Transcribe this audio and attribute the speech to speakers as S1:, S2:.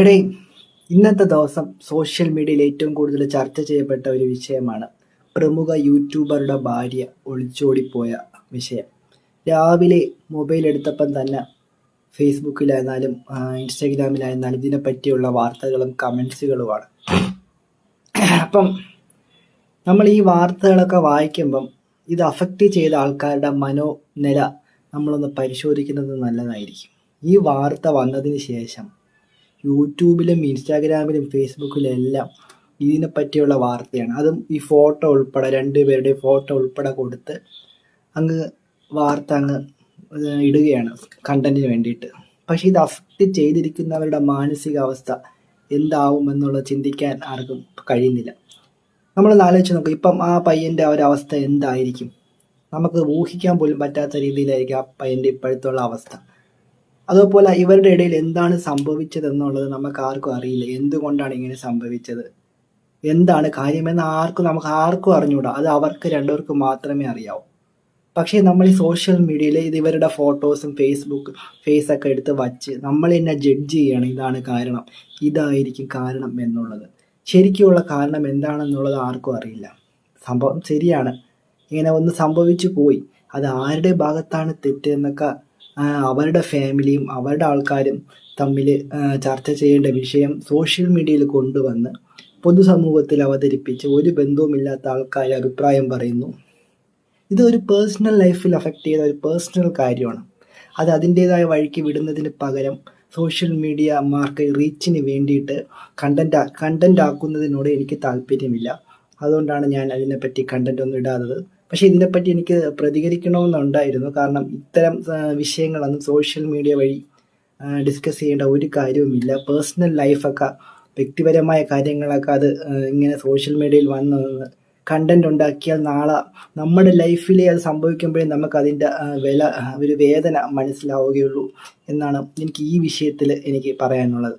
S1: എടേ, ഇന്നത്തെ ദിവസം സോഷ്യൽ മീഡിയയിൽ ഏറ്റവും കൂടുതൽ ചർച്ച ചെയ്യപ്പെട്ട ഒരു വിഷയമാണ് പ്രമുഖ യൂട്യൂബറുടെ ഭാര്യ ഒളിച്ചോടിപ്പോയ വിഷയം. രാവിലെ മൊബൈൽ എടുത്തപ്പം തന്നെ ഫേസ്ബുക്കിലായിരുന്നാലും ഇൻസ്റ്റാഗ്രാമിലായിരുന്നാലും ഇതിനെപ്പറ്റിയുള്ള വാർത്തകളും കമൻസുകളുമാണ്. അപ്പം നമ്മൾ ഈ വാർത്തകളൊക്കെ വായിക്കുമ്പം ഇത് അഫക്റ്റ് ചെയ്ത ആൾക്കാരുടെ മനോനില നമ്മളൊന്ന് പരിശോധിക്കുന്നത് നല്ലതായിരിക്കും. ഈ വാർത്ത വന്നതിന് ശേഷം യൂട്യൂബിലും ഇൻസ്റ്റാഗ്രാമിലും ഫേസ്ബുക്കിലും എല്ലാം ഇതിനെപ്പറ്റിയുള്ള വാർത്തയാണ്. അതും ഈ ഫോട്ടോ ഉൾപ്പെടെ രണ്ടുപേരുടെ ഫോട്ടോ ഉൾപ്പെടെ കൊടുത്ത് അങ്ങ് വാർത്ത അങ്ങ് ഇടുകയാണ് കണ്ടന്റിന് വേണ്ടിയിട്ട്. പക്ഷേ ഇത് അഫക്റ്റ് ചെയ്തിരിക്കുന്നവരുടെ മാനസികാവസ്ഥ എന്താവുമെന്നുള്ളത് ചിന്തിക്കാൻ ആർക്കും കഴിയുന്നില്ല. നമ്മളൊന്ന് ആലോചിച്ച് നോക്കുക, ഇപ്പം ആ പയ്യൻ്റെ ആ ഒരു അവസ്ഥ എന്തായിരിക്കും? നമുക്ക് ഊഹിക്കാൻ പോലും പറ്റാത്ത രീതിയിലായിരിക്കും ആ പയ്യൻ്റെ ഇപ്പോഴത്തുള്ള അവസ്ഥ. അതുപോലെ ഇവരുടെ ഇടയിൽ എന്താണ് സംഭവിച്ചതെന്നുള്ളത് നമുക്ക് ആർക്കും അറിയില്ല. എന്തുകൊണ്ടാണ് ഇങ്ങനെ സംഭവിച്ചത്, എന്താണ് കാര്യമെന്ന് നമുക്ക് ആർക്കും അറിഞ്ഞൂടാ. അത് അവർക്ക് രണ്ടുപേർക്കും മാത്രമേ അറിയാവൂ. പക്ഷേ നമ്മൾ ഈ സോഷ്യൽ മീഡിയയിൽ ഇത് ഇവരുടെ ഫോട്ടോസും ഫേസൊക്കെ എടുത്ത് വച്ച് നമ്മൾ തന്നെ ജഡ്ജ് ചെയ്യണം, ഇതാണ് കാരണം, ഇതായിരിക്കും കാരണം എന്നുള്ളത്. ശരിക്കുമുള്ള കാരണം എന്താണെന്നുള്ളത് ആർക്കും അറിയില്ല. സംഭവം ശരിയാണ്, ഇങ്ങനെ ഒന്ന് സംഭവിച്ചു പോയി. അത് ആരുടെ ഭാഗത്താണ് തെറ്റ് എന്നൊക്കെ അവരുടെ ഫാമിലിയും അവരുടെ ആൾക്കാരും തമ്മിൽ ചർച്ച ചെയ്യേണ്ട വിഷയം സോഷ്യൽ മീഡിയയിൽ കൊണ്ടുവന്ന് പൊതുസമൂഹത്തിൽ അവതരിപ്പിച്ച് ഒരു ബന്ധവുമില്ലാത്ത ആൾക്കാർ അഭിപ്രായം പറയുന്നു. ഇത് ഒരു പേഴ്സണൽ ലൈഫിൽ അഫക്റ്റ് ചെയ്ത ഒരു പേഴ്സണൽ കാര്യമാണ്. അത് അതിൻ്റേതായ വഴിക്ക് വിടുന്നതിന് പകരം സോഷ്യൽ മീഡിയ മാർക്ക് റീച്ചിന് വേണ്ടിയിട്ട് കണ്ടന്റ് ആക്കുന്നതിനോട് എനിക്ക് താല്പര്യമില്ല. അതുകൊണ്ടാണ് ഞാൻ അതിനെപ്പറ്റി കണ്ടന്റ് ഒന്നും ഇടാത്തത്. പക്ഷേ ഇതിനെപ്പറ്റി എനിക്ക് പ്രതികരിക്കണമെന്നുണ്ടായിരുന്നു. കാരണം ഇത്തരം വിഷയങ്ങളൊന്നും സോഷ്യൽ മീഡിയ വഴി ഡിസ്കസ് ചെയ്യേണ്ട ഒരു കാര്യവുമില്ല. പേഴ്സണൽ ലൈഫൊക്കെ, വ്യക്തിപരമായ കാര്യങ്ങളൊക്കെ അത് ഇങ്ങനെ സോഷ്യൽ മീഡിയയിൽ വന്ന് കണ്ടന്റ് ഉണ്ടാക്കിയാൽ നാളെ നമ്മുടെ ലൈഫിലെ അത് സംഭവിക്കുമ്പോഴേ നമുക്ക് അതിൻ്റെ ഒരു വേദന മനസ്സിലാവുകയുള്ളൂ എന്നാണ് എനിക്ക് ഈ വിഷയത്തിൽ എനിക്ക് പറയാനുള്ളത്.